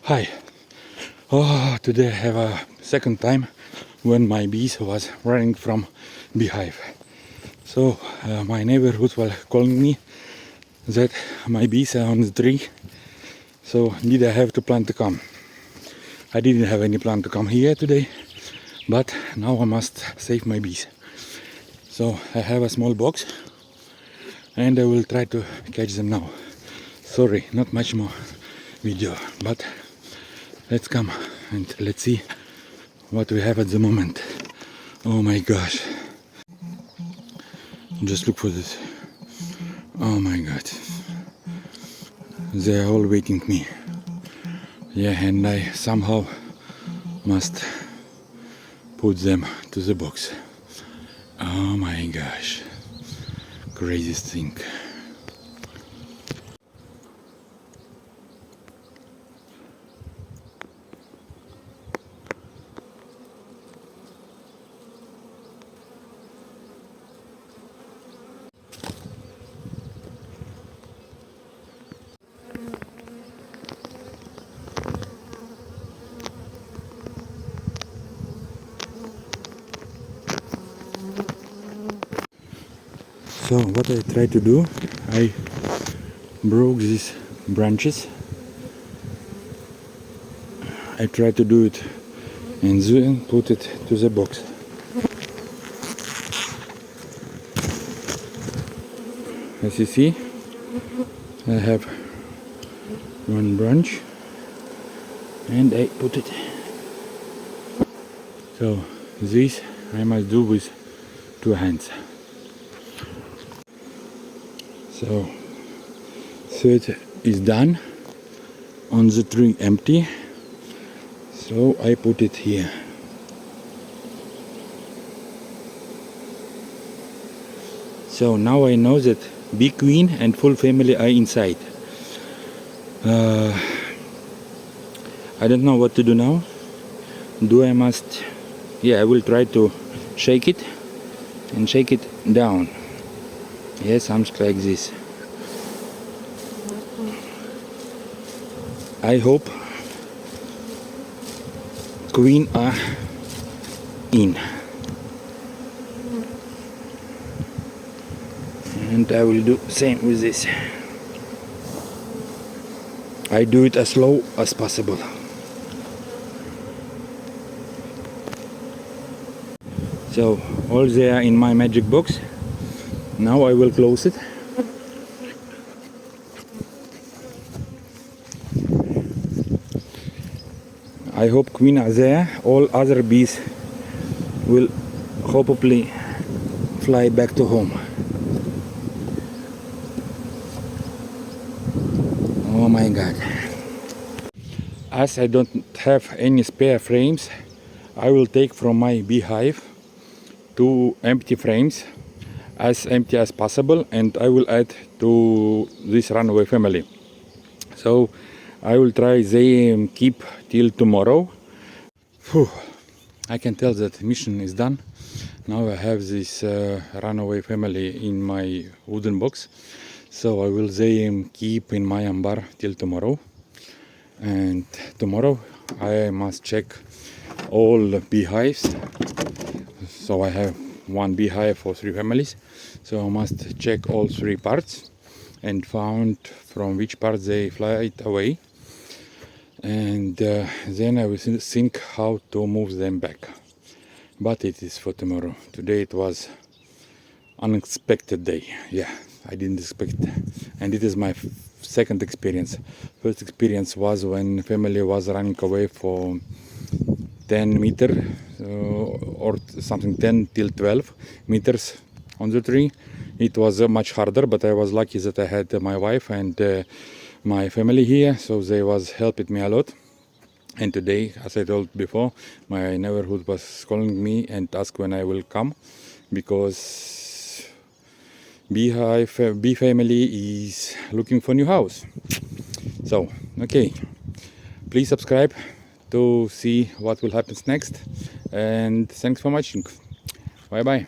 Hi. Today I have a second time when my bees was running from beehive. So my neighborhood was calling me that my bees are on the tree. So did I have to plan to come? I didn't have any plan to come here today, but now I must save my bees. So I have a small box and I will try to catch them now. Sorry, not much more video, but let's come and let's see what we have at the moment. Oh my gosh. Just look for this. Oh my god. They are all waiting me. Yeah, and I somehow must put them to the box. Oh my gosh. Craziest thing. So what I try to do, I broke these branches. I try to do it and then put it to the box. As you see, I have one branch and I put it. So this I must do with two hands. So third is done, on the tree empty, so I put it here. So now I know that bee queen and full family are inside. I don't know what to do now. I will try to shake it and shake it down. Yes, something like this. I hope queen are in. And I will do same with this. I do it as slow as possible. So all they are in my magic box. Now I will close it. I hope queen are there. All other bees will hopefully fly back to home. Oh my god. As I don't have any spare frames, I will take from my beehive 2 empty frames, as empty as possible, and I will add to this runaway family. So I will try they keep till tomorrow. Whew. I can tell that mission is done. Now I have this runaway family in my wooden box. So I will they keep in my ambar till tomorrow. And tomorrow I must check all beehives. So I have 1 beehive for 3 families. So I must check all 3 parts and found from which part they fly away. And then I will think how to move them back. But it is for tomorrow. Today it was unexpected day. Yeah, I didn't expect. And it is my second experience. First experience was when family was running away for 10 meters or something, 10 till 12 meters on the tree. It was much harder, but I was lucky that I had my wife and my family here, so they was helping me a lot. And today, as I told before, my neighborhood was calling me and asked when I will come, because bee family is looking for new house. So okay, please subscribe to see what will happen next, and thanks for watching. Bye bye.